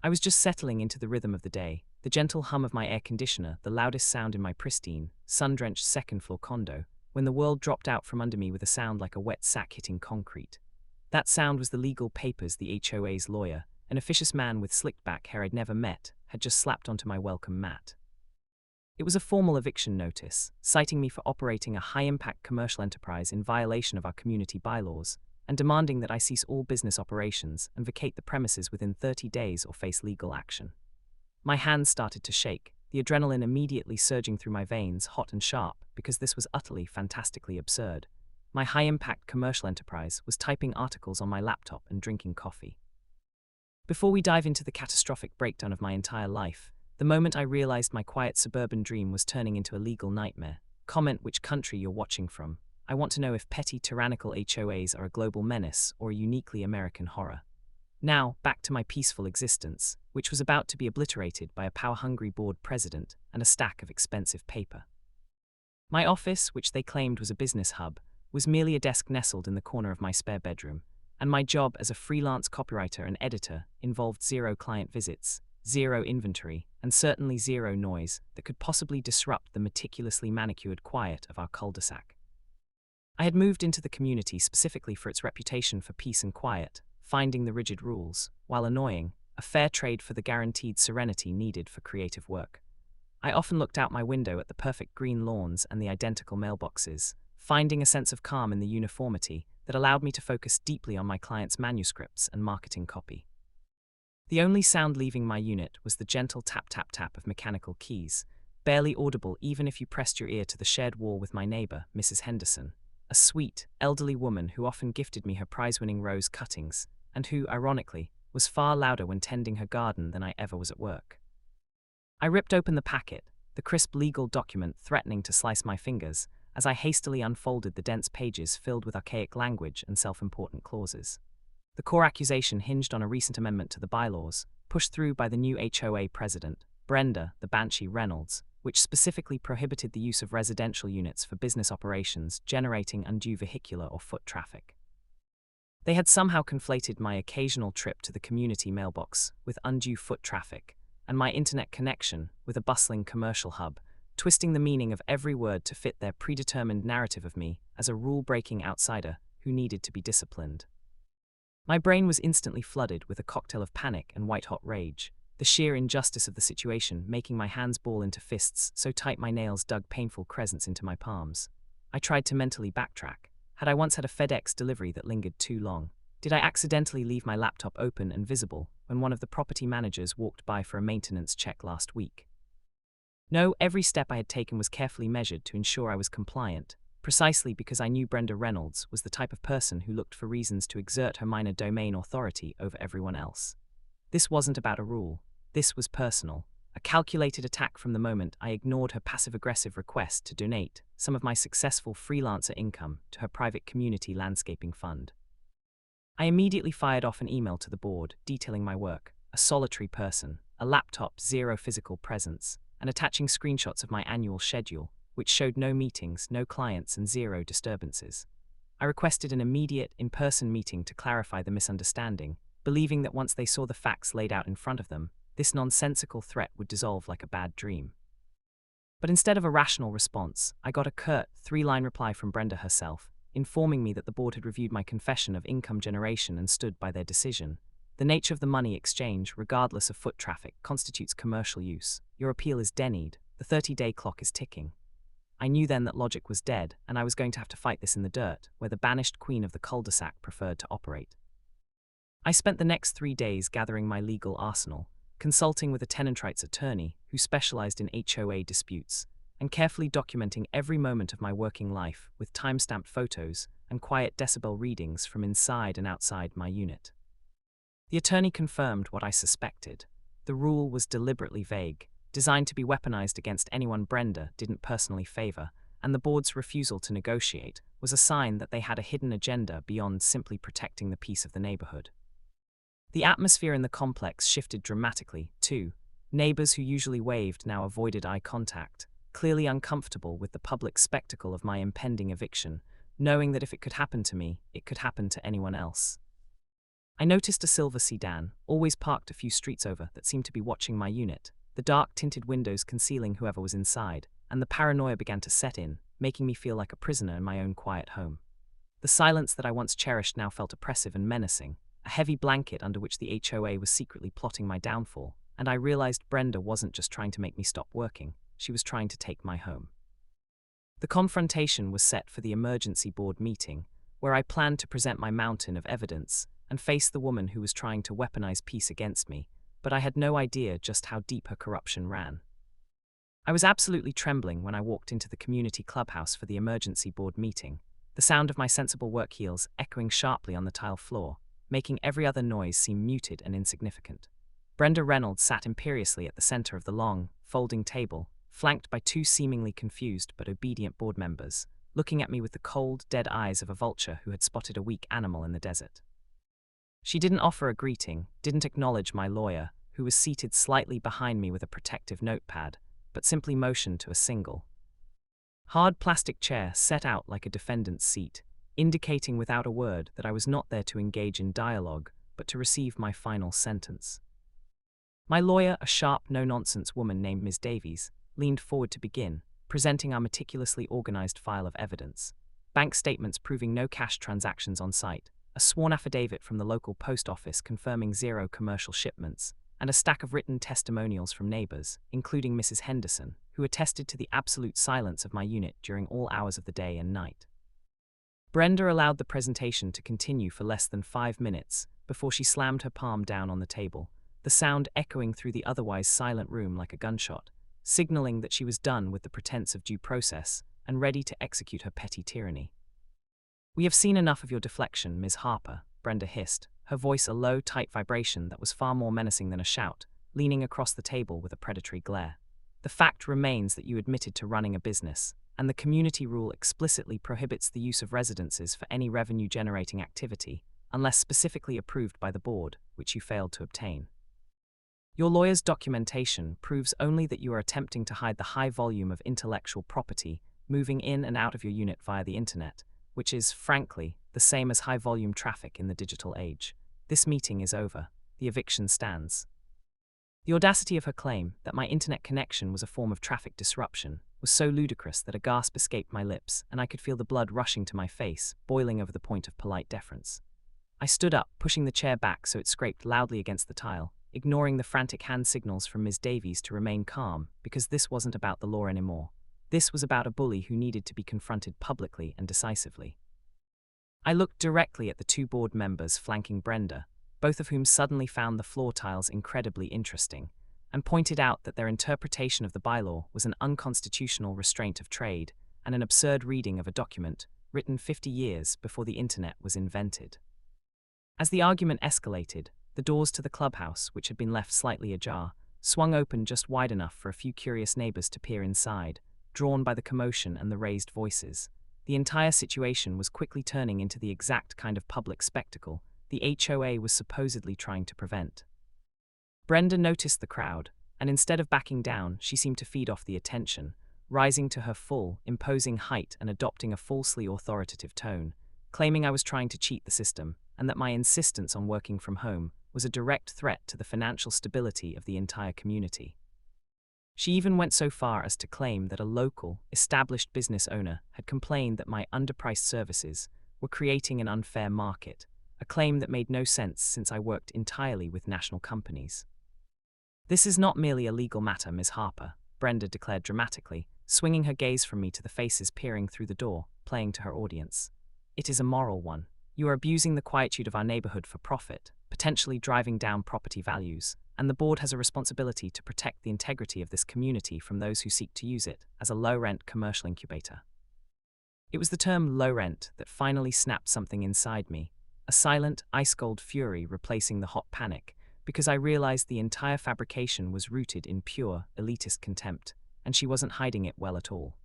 I was just settling into the rhythm of the day, the gentle hum of my air conditioner, the loudest sound in my pristine, sun-drenched second-floor condo, when the world dropped out from under me with a sound like a wet sack hitting concrete. That sound was the legal papers the HOA's lawyer, an officious man with slicked-back hair I'd never met, had just slapped onto my welcome mat. It was a formal eviction notice, citing me for operating a high-impact commercial enterprise in violation of our community bylaws, and demanding that I cease all business operations and vacate the premises within 30 days or face legal action. My hands started to shake, the adrenaline immediately surging through my veins, hot and sharp, because this was utterly, fantastically absurd. My high-impact commercial enterprise was typing articles on my laptop and drinking coffee. Before we dive into the catastrophic breakdown of my entire life, the moment I realized my quiet suburban dream was turning into a legal nightmare, comment which country you're watching from. I want to know if petty tyrannical HOAs are a global menace or a uniquely American horror. Now, back to my peaceful existence, which was about to be obliterated by a power-hungry board president and a stack of expensive paper. My office, which they claimed was a business hub, was merely a desk nestled in the corner of my spare bedroom, and my job as a freelance copywriter and editor involved 0 client visits, 0 inventory, and certainly 0 noise that could possibly disrupt the meticulously manicured quiet of our cul-de-sac. I had moved into the community specifically for its reputation for peace and quiet, finding the rigid rules, while annoying, a fair trade for the guaranteed serenity needed for creative work. I often looked out my window at the perfect green lawns and the identical mailboxes, finding a sense of calm in the uniformity that allowed me to focus deeply on my clients' manuscripts and marketing copy. The only sound leaving my unit was the gentle tap-tap-tap of mechanical keys, barely audible even if you pressed your ear to the shared wall with my neighbor, Mrs. Henderson, a sweet, elderly woman who often gifted me her prize-winning rose cuttings, and who, ironically, was far louder when tending her garden than I ever was at work. I ripped open the packet, the crisp legal document threatening to slice my fingers, as I hastily unfolded the dense pages filled with archaic language and self-important clauses. The core accusation hinged on a recent amendment to the bylaws, pushed through by the new HOA president, Brenda, the Banshee Reynolds, which specifically prohibited the use of residential units for business operations generating undue vehicular or foot traffic. They had somehow conflated my occasional trip to the community mailbox with undue foot traffic, and my internet connection with a bustling commercial hub, twisting the meaning of every word to fit their predetermined narrative of me as a rule-breaking outsider who needed to be disciplined. My brain was instantly flooded with a cocktail of panic and white-hot rage, the sheer injustice of the situation making my hands ball into fists so tight my nails dug painful crescents into my palms. I tried to mentally backtrack. Had I once had a FedEx delivery that lingered too long? Did I accidentally leave my laptop open and visible when one of the property managers walked by for a maintenance check last week? No, every step I had taken was carefully measured to ensure I was compliant, precisely because I knew Brenda Reynolds was the type of person who looked for reasons to exert her minor domain authority over everyone else. This wasn't about a rule. This was personal, a calculated attack from the moment I ignored her passive-aggressive request to donate some of my successful freelancer income to her private community landscaping fund. I immediately fired off an email to the board detailing my work, a solitary person, a laptop, 0 physical presence, and attaching screenshots of my annual schedule, which showed no meetings, no clients, and 0 disturbances. I requested an immediate, in-person meeting to clarify the misunderstanding, believing that once they saw the facts laid out in front of them, this nonsensical threat would dissolve like a bad dream. But instead of a rational response, I got a curt, 3-line reply from Brenda herself, informing me that the board had reviewed my confession of income generation and stood by their decision. The nature of the money exchange, regardless of foot traffic, constitutes commercial use. Your appeal is denied. The 30-day clock is ticking. I knew then that logic was dead, and I was going to have to fight this in the dirt, where the banished queen of the cul-de-sac preferred to operate. I spent the next 3 days gathering my legal arsenal, consulting with a tenant rights attorney who specialized in HOA disputes, and carefully documenting every moment of my working life with time-stamped photos and quiet decibel readings from inside and outside my unit. The attorney confirmed what I suspected. The rule was deliberately vague, designed to be weaponized against anyone Brenda didn't personally favor, and the board's refusal to negotiate was a sign that they had a hidden agenda beyond simply protecting the peace of the neighborhood. The atmosphere in the complex shifted dramatically, too. Neighbors who usually waved now avoided eye contact, clearly uncomfortable with the public spectacle of my impending eviction, knowing that if it could happen to me, it could happen to anyone else. I noticed a silver sedan, always parked a few streets over, that seemed to be watching my unit, the dark-tinted windows concealing whoever was inside, and the paranoia began to set in, making me feel like a prisoner in my own quiet home. The silence that I once cherished now felt oppressive and menacing, a heavy blanket under which the HOA was secretly plotting my downfall, and I realized Brenda wasn't just trying to make me stop working, she was trying to take my home. The confrontation was set for the emergency board meeting, where I planned to present my mountain of evidence and face the woman who was trying to weaponize peace against me, but I had no idea just how deep her corruption ran. I was absolutely trembling when I walked into the community clubhouse for the emergency board meeting, the sound of my sensible work heels echoing sharply on the tile floor, making every other noise seem muted and insignificant. Brenda Reynolds sat imperiously at the center of the long, folding table, flanked by two seemingly confused but obedient board members, looking at me with the cold, dead eyes of a vulture who had spotted a weak animal in the desert. She didn't offer a greeting, didn't acknowledge my lawyer, who was seated slightly behind me with a protective notepad, but simply motioned to a single, hard plastic chair set out like a defendant's seat, indicating without a word that I was not there to engage in dialogue, but to receive my final sentence. My lawyer, a sharp, no-nonsense woman named Ms. Davies, leaned forward to begin, presenting our meticulously organized file of evidence: bank statements proving no cash transactions on site, a sworn affidavit from the local post office confirming 0 commercial shipments, and a stack of written testimonials from neighbors, including Mrs. Henderson, who attested to the absolute silence of my unit during all hours of the day and night. Brenda allowed the presentation to continue for less than 5 minutes before she slammed her palm down on the table, the sound echoing through the otherwise silent room like a gunshot, signaling that she was done with the pretense of due process and ready to execute her petty tyranny. "We have seen enough of your deflection, Ms. Harper," Brenda hissed, her voice a low, tight vibration that was far more menacing than a shout, leaning across the table with a predatory glare. "The fact remains that you admitted to running a business, and the community rule explicitly prohibits the use of residences for any revenue-generating activity, unless specifically approved by the board, which you failed to obtain. Your lawyer's documentation proves only that you are attempting to hide the high volume of intellectual property moving in and out of your unit via the internet, which is, frankly, the same as high-volume traffic in the digital age. This meeting is over. The eviction stands." The audacity of her claim that my internet connection was a form of traffic disruption was so ludicrous that a gasp escaped my lips, and I could feel the blood rushing to my face, boiling over the point of polite deference. I stood up, pushing the chair back so it scraped loudly against the tile, ignoring the frantic hand signals from Ms. Davies to remain calm, because this wasn't about the law anymore. This was about a bully who needed to be confronted publicly and decisively. I looked directly at the two board members flanking Brenda, both of whom suddenly found the floor tiles incredibly interesting, and pointed out that their interpretation of the bylaw was an unconstitutional restraint of trade and an absurd reading of a document written 50 years before the internet was invented. As the argument escalated, the doors to the clubhouse, which had been left slightly ajar, swung open just wide enough for a few curious neighbors to peer inside, drawn by the commotion and the raised voices. The entire situation was quickly turning into the exact kind of public spectacle the HOA was supposedly trying to prevent. Brenda noticed the crowd, and instead of backing down, she seemed to feed off the attention, rising to her full, imposing height and adopting a falsely authoritative tone, claiming I was trying to cheat the system, and that my insistence on working from home was a direct threat to the financial stability of the entire community. She even went so far as to claim that a local, established business owner had complained that my underpriced services were creating an unfair market, a claim that made no sense since I worked entirely with national companies. "This is not merely a legal matter, Ms. Harper," Brenda declared dramatically, swinging her gaze from me to the faces peering through the door, playing to her audience. "It is a moral one. You are abusing the quietude of our neighborhood for profit, potentially driving down property values, and the board has a responsibility to protect the integrity of this community from those who seek to use it as a low-rent commercial incubator." It was the term low rent that finally snapped something inside me, a silent, ice-cold fury replacing the hot panic, because I realized the entire fabrication was rooted in pure, elitist contempt, and she wasn't hiding it well at all.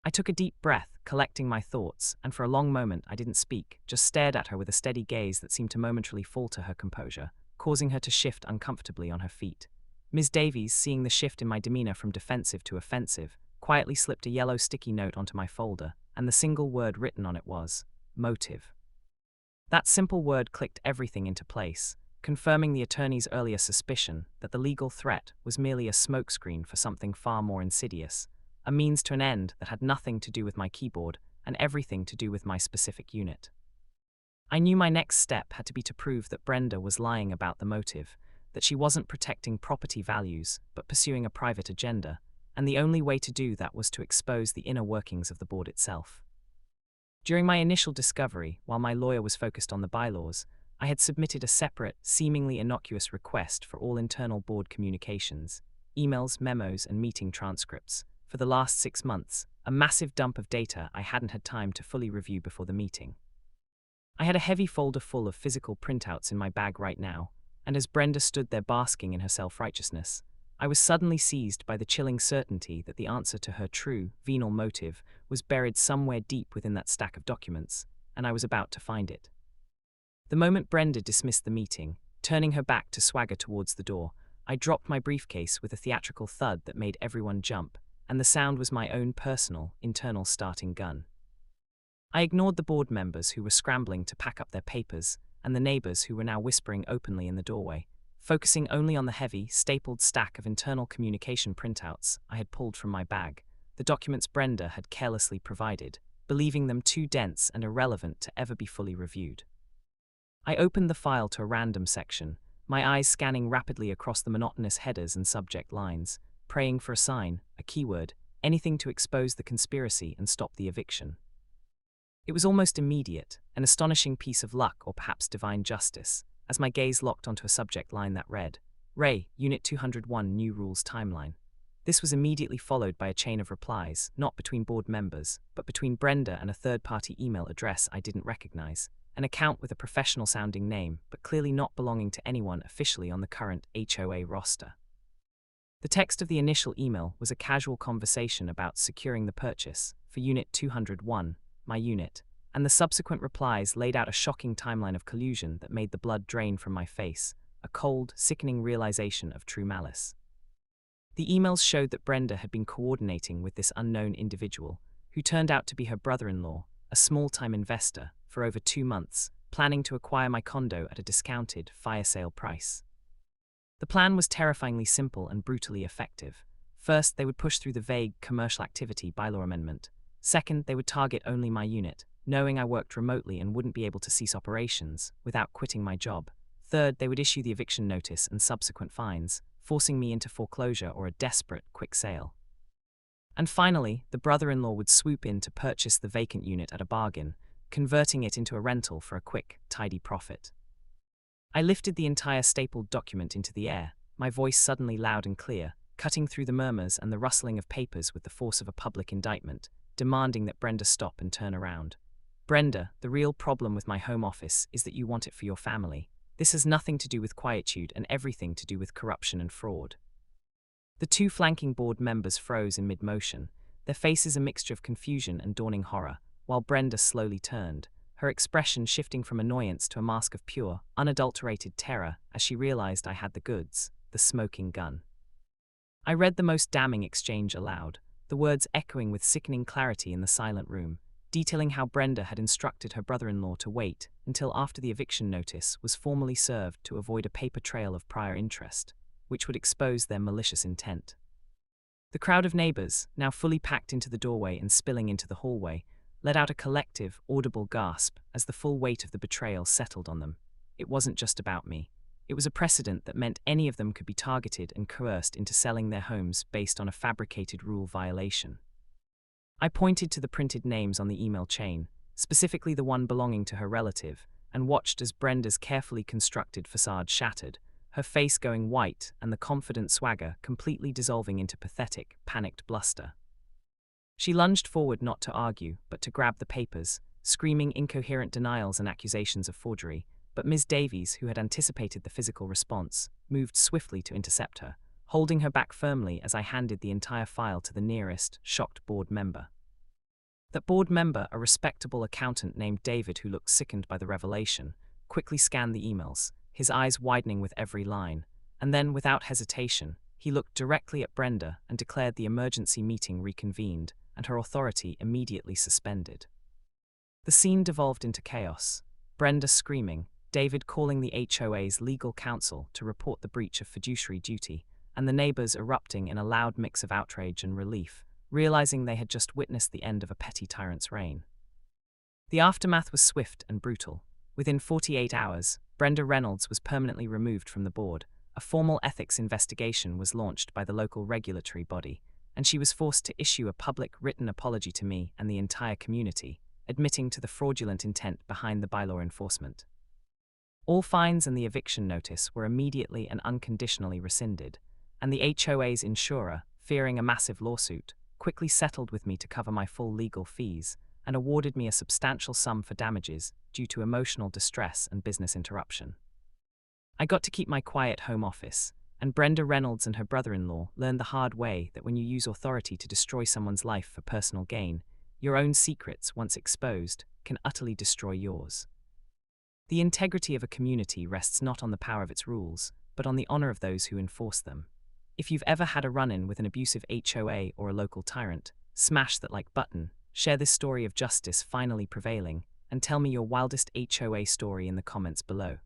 I took a deep breath, collecting my thoughts, and for a long moment I didn't speak, just stared at her with a steady gaze that seemed to momentarily falter her composure, causing her to shift uncomfortably on her feet. Ms. Davies, seeing the shift in my demeanor from defensive to offensive, quietly slipped a yellow sticky note onto my folder, and the single word written on it was, "motive." That simple word clicked everything into place, confirming the attorney's earlier suspicion that the legal threat was merely a smokescreen for something far more insidious, a means to an end that had nothing to do with my keyboard and everything to do with my specific unit. I knew my next step had to be to prove that Brenda was lying about the motive, that she wasn't protecting property values but pursuing a private agenda, and the only way to do that was to expose the inner workings of the board itself. During my initial discovery, while my lawyer was focused on the bylaws, I had submitted a separate, seemingly innocuous request for all internal board communications, emails, memos, and meeting transcripts, for the last 6 months, a massive dump of data I hadn't had time to fully review before the meeting. I had a heavy folder full of physical printouts in my bag right now, and as Brenda stood there basking in her self-righteousness, I was suddenly seized by the chilling certainty that the answer to her true, venal motive was buried somewhere deep within that stack of documents, and I was about to find it. The moment Brenda dismissed the meeting, turning her back to swagger towards the door, I dropped my briefcase with a theatrical thud that made everyone jump, and the sound was my own personal, internal starting gun. I ignored the board members who were scrambling to pack up their papers, and the neighbors who were now whispering openly in the doorway, focusing only on the heavy, stapled stack of internal communication printouts I had pulled from my bag, the documents Brenda had carelessly provided, believing them too dense and irrelevant to ever be fully reviewed. I opened the file to a random section, my eyes scanning rapidly across the monotonous headers and subject lines, praying for a sign, a keyword, anything to expose the conspiracy and stop the eviction. It was almost immediate, an astonishing piece of luck or perhaps divine justice, as my gaze locked onto a subject line that read, Ray, Unit 201 New Rules Timeline. This was immediately followed by a chain of replies, not between board members, but between Brenda and a third-party email address I didn't recognize, an account with a professional-sounding name, but clearly not belonging to anyone officially on the current HOA roster. The text of the initial email was a casual conversation about securing the purchase for Unit 201, my unit, and the subsequent replies laid out a shocking timeline of collusion that made the blood drain from my face, a cold, sickening realization of true malice. The emails showed that Brenda had been coordinating with this unknown individual, who turned out to be her brother-in-law, a small-time investor, for over 2 months, planning to acquire my condo at a discounted fire sale price. The plan was terrifyingly simple and brutally effective. First, they would push through the vague commercial activity bylaw amendment. Second, they would target only my unit, knowing I worked remotely and wouldn't be able to cease operations without quitting my job. Third, they would issue the eviction notice and subsequent fines, forcing me into foreclosure or a desperate quick sale. And finally, the brother-in-law would swoop in to purchase the vacant unit at a bargain, converting it into a rental for a quick, tidy profit. I lifted the entire stapled document into the air, my voice suddenly loud and clear, cutting through the murmurs and the rustling of papers with the force of a public indictment, demanding that Brenda stop and turn around. Brenda, the real problem with my home office is that you want it for your family. This has nothing to do with quietude and everything to do with corruption and fraud. The 2 flanking board members froze in mid-motion, their faces a mixture of confusion and dawning horror, while Brenda slowly turned, her expression shifting from annoyance to a mask of pure, unadulterated terror as she realized I had the goods, the smoking gun. I read the most damning exchange aloud, the words echoing with sickening clarity in the silent room, detailing how Brenda had instructed her brother-in-law to wait until after the eviction notice was formally served to avoid a paper trail of prior interest, which would expose their malicious intent. The crowd of neighbors, now fully packed into the doorway and spilling into the hallway, let out a collective, audible gasp as the full weight of the betrayal settled on them. It wasn't just about me. It was a precedent that meant any of them could be targeted and coerced into selling their homes based on a fabricated rule violation. I pointed to the printed names on the email chain, specifically the one belonging to her relative, and watched as Brenda's carefully constructed facade shattered, her face going white and the confident swagger completely dissolving into pathetic, panicked bluster. She lunged forward not to argue, but to grab the papers, screaming incoherent denials and accusations of forgery, but Ms. Davies, who had anticipated the physical response, moved swiftly to intercept her, holding her back firmly as I handed the entire file to the nearest, shocked board member. That board member, a respectable accountant named David who looked sickened by the revelation, quickly scanned the emails, his eyes widening with every line, and then, without hesitation, he looked directly at Brenda and declared the emergency meeting reconvened and her authority immediately suspended. The scene devolved into chaos. Brenda screaming, David calling the HOA's legal counsel to report the breach of fiduciary duty, and the neighbors erupting in a loud mix of outrage and relief, realizing they had just witnessed the end of a petty tyrant's reign. The aftermath was swift and brutal. Within 48 hours, Brenda Reynolds was permanently removed from the board, a formal ethics investigation was launched by the local regulatory body, and she was forced to issue a public written apology to me and the entire community, admitting to the fraudulent intent behind the bylaw enforcement. All fines and the eviction notice were immediately and unconditionally rescinded, and the HOA's insurer, fearing a massive lawsuit, quickly settled with me to cover my full legal fees and awarded me a substantial sum for damages due to emotional distress and business interruption. I got to keep my quiet home office, and Brenda Reynolds and her brother-in-law learned the hard way that when you use authority to destroy someone's life for personal gain, your own secrets, once exposed, can utterly destroy yours. The integrity of a community rests not on the power of its rules, but on the honor of those who enforce them. If you've ever had a run-in with an abusive HOA or a local tyrant, smash that like button, share this story of justice finally prevailing, and tell me your wildest HOA story in the comments below.